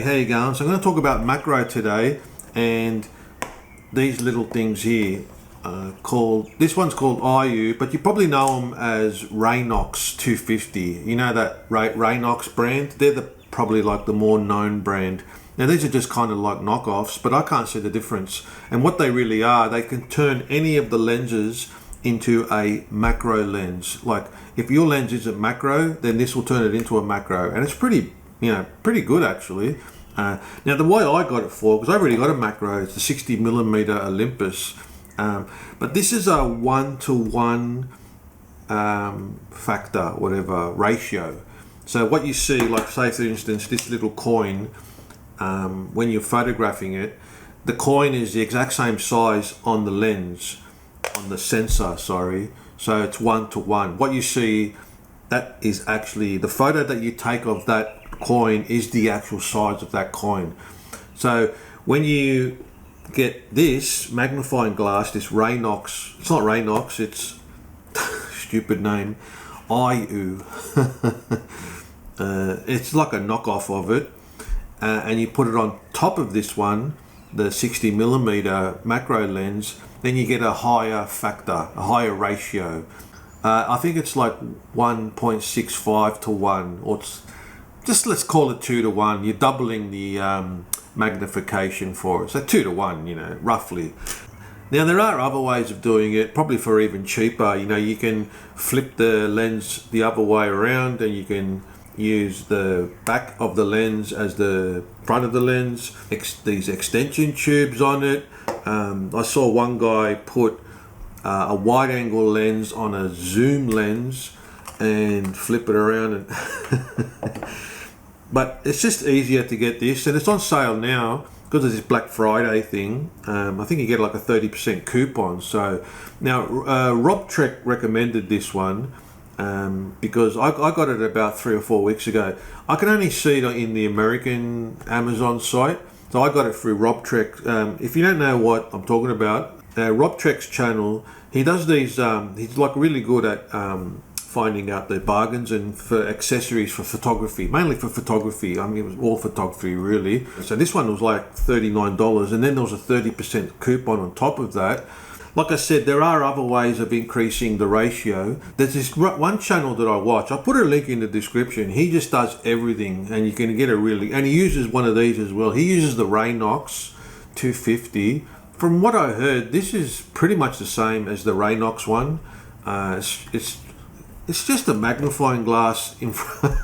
how you going? So I'm going to talk about macro today, and these little things here this one's called IU, but you probably know them as Raynox 250. You know that Raynox brand? They're probably like the more known brand. Now these are just kind of like knockoffs, but I can't see the difference. And what they really are, they can turn any of the lenses into a macro lens. Like if your lens isn't macro, then this will turn it into a macro, and it's pretty good actually. Now the way I got it for, because I've already got a macro, it's the 60mm Olympus, but this is a 1-to-1 factor, whatever ratio. So what you see, like say for instance this little coin, when you're photographing it, the coin is the exact same size on the lens, on the sensor, sorry. So it's 1-to-1. What you see, that is actually the photo that you take of that coin is the actual size of that coin. So when you get this magnifying glass, this Raynox, it's not Raynox, it's stupid name, IU. It's like a knockoff of it, and you put it on top of this one, the 60mm macro lens, then you get a higher factor, a higher ratio. I think it's like 1.65 to 1, or it's just, let's call it 2-to-1. You're doubling the magnification for it. So 2-to-1, roughly. Now there are other ways of doing it, probably for even cheaper. You can flip the lens the other way around, and you can use the back of the lens as the front of the lens, these extension tubes on it. I saw one guy put a wide angle lens on a zoom lens and flip it around, and but it's just easier to get this, and it's on sale now because of this Black Friday thing. I think you get like a 30% coupon. So now Rob Trek recommended this one because I got it about 3 or 4 weeks ago. I can only see it in the American Amazon site, so I got it through Rob Trek. If you don't know what I'm talking about, Rob Trek's channel, he does these, he's like really good at finding out the bargains and for accessories for photography, mainly for photography. I mean, it was all photography really. So this one was like $39, and then there was a 30% coupon on top of that. Like I said, there are other ways of increasing the ratio. There's this one channel that I watch. I'll put a link in the description. He just does everything, and you can get and he uses one of these as well. He uses the Raynox 250. From what I heard, this is pretty much the same as the Raynox one. It's just a magnifying glass in front,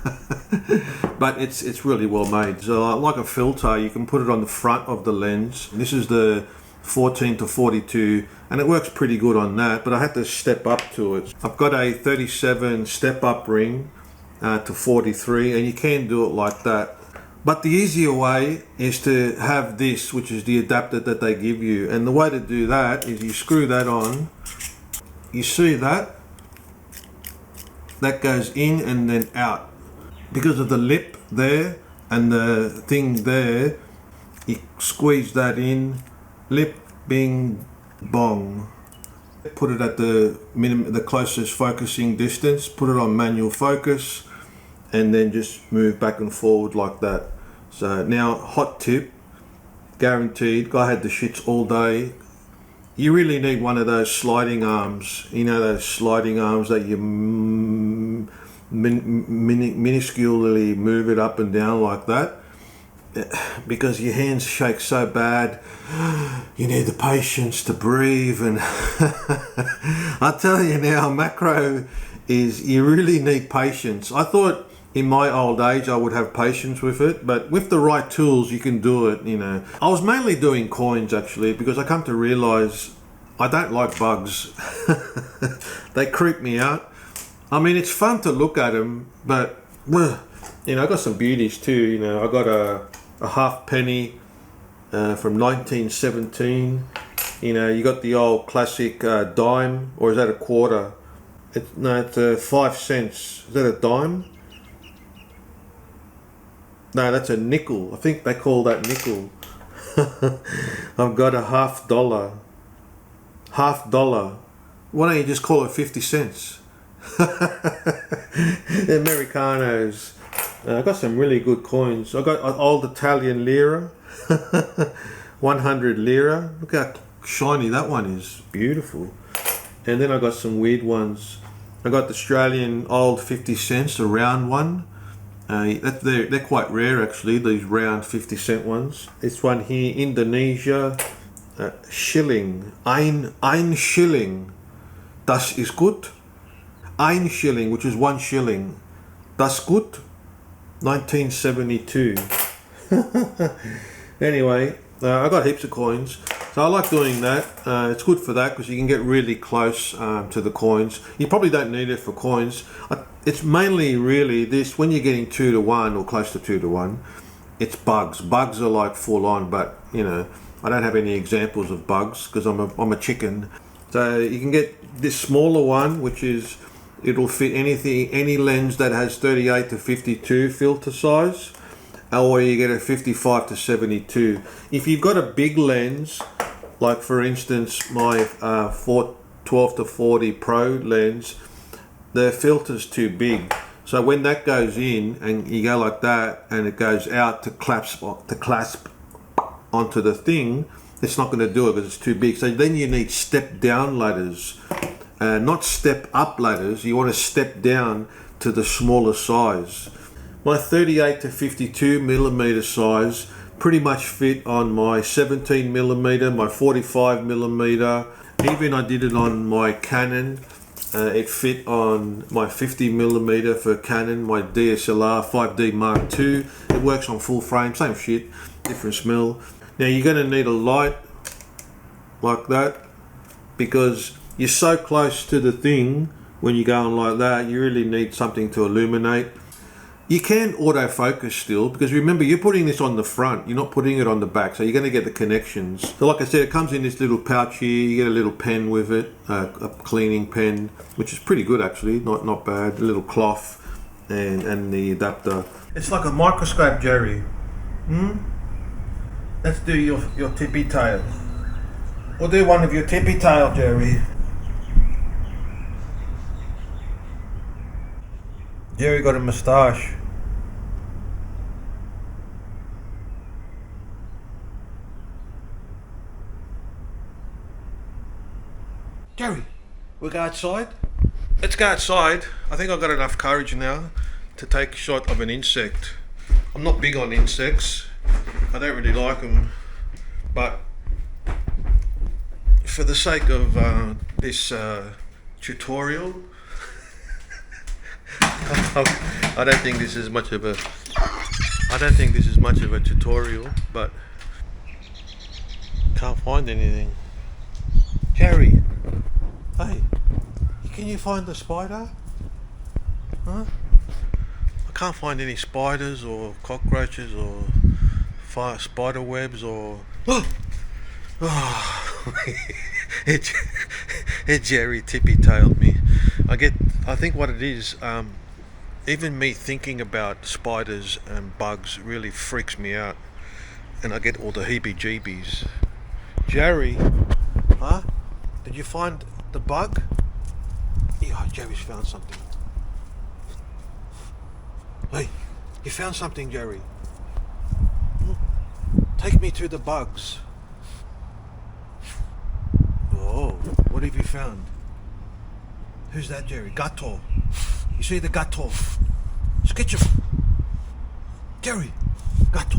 but it's really well made. So like a filter, you can put it on the front of the lens. This is the 14-42, and it works pretty good on that, but I had to step up to it. I've got a 37 step up ring to 43, and you can do it like that. But the easier way is to have this, which is the adapter that they give you. And the way to do that is you screw that on. You see that? That goes in and then out. Because of the lip there and the thing there, you squeeze that in. Lip, bing, bong. Put it at the closest focusing distance. Put it on manual focus, and then just move back and forward like that. So now, hot tip, guaranteed. I had the shits all day. You really need one of those sliding arms. Those sliding arms that you minusculely move it up and down like that, because your hands shake so bad. You need the patience to breathe, and I tell you now, macro is, you really need patience. I thought in my old age I would have patience with it, but with the right tools you can do it. I was mainly doing coins actually, because I come to realize I don't like bugs. They creep me out. I mean, it's fun to look at them, but I got some beauties too. I got a half penny from 1917. You got the old classic dime, or is that a quarter? It's 5 cents. Is that a dime? No, that's a nickel. I think they call that nickel. I've got a $half. $half. Why don't you just call it 50 cents? The Americanos. I got some really good coins. I got an old Italian lira, 100 lira. Look how shiny that one is. Beautiful. And then I got some weird ones. I got the Australian old 50 cents, a round one. They're quite rare actually, these round 50 cent ones. This one here, Indonesia, shilling. Ein Schilling. Das ist gut. Ein Schilling, which is 1 shilling. Das gut. 1972. Anyway, I got heaps of coins, so I like doing that. It's good for that because you can get really close to the coins. You probably don't need it for coins. It's mainly really this, when you're getting 2 to 1 or close to 2 to 1, it's bugs. Bugs are like full on, but you know, I don't have any examples of bugs because I'm a chicken. So you can get this smaller one, which is, it'll fit any lens that has 38 to 52 filter size, or you get a 55 to 72. If you've got a big lens, like for instance my 12 to 40 Pro lens, the filter's too big. So when that goes in and you go like that and it goes out to clasp onto the thing, it's not going to do it because it's too big. So then you need step down ladders. Not step up ladders, you want to step down to the smaller size. My 38 to 52 millimeter size pretty much fit on my 17 millimeter, my 45 millimeter. Even I did it on my Canon. It fit on my 50 millimeter for Canon, my DSLR 5D Mark II. It works on full frame, same shit, different smell. Now you're going to need a light like that because you're so close to the thing when you're going like that, you really need something to illuminate. You can autofocus still, because remember you're putting this on the front, you're not putting it on the back, so you're going to get the connections. So like I said, it comes in this little pouch here, you get a little pen with it, a cleaning pen, which is pretty good actually, not bad, a little cloth and the adapter. It's like a microscope, Jerry. Let's do your tippy tail. We'll do one of your tippy tail, Jerry. Jerry got a moustache. Jerry, we'll go outside? Let's go outside. I think I've got enough courage now to take a shot of an insect. I'm not big on insects. I don't really like them. But for the sake of this tutorial, I don't think this is much of a tutorial, but can't find anything. Jerry, hey, can you find the spider? Huh? I can't find any spiders or cockroaches or spider webs or it Jerry tippy-tailed me. I think what it is, even me thinking about spiders and bugs really freaks me out, and I get all the heebie-jeebies. Jerry, huh? Did you find the bug? Yeah, Jerry's found something. Hey, you found something, Jerry. Take me to the bugs. Oh, what have you found? Who's that, Jerry? Gato. You see the gato? Sketch him. Jerry, gato.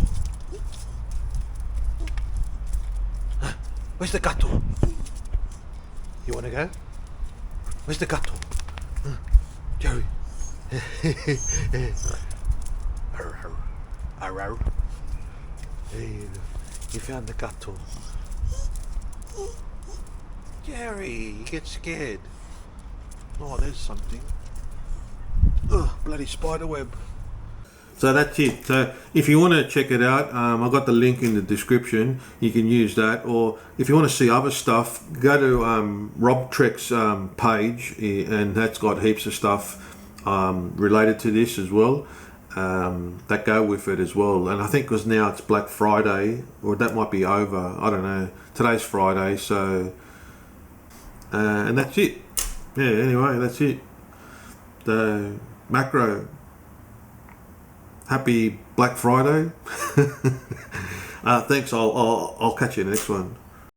Huh? Where's the gato? You want to go? Where's the gato? Huh? Jerry. Arrow. Hey, you found the gato. Jerry, you get scared. Oh, there's something. Ugh, bloody spider web. So that's it. So if you want to check it out, I've got the link in the description. You can use that. Or if you want to see other stuff, go to Rob Trek's page, and that's got heaps of stuff related to this as well, that go with it as well. And I think because now it's Black Friday, or that might be over, I don't know. Today's Friday, so and that's it. Yeah, anyway, that's it. The macro happy Black Friday. Thanks. I'll catch you in the next one.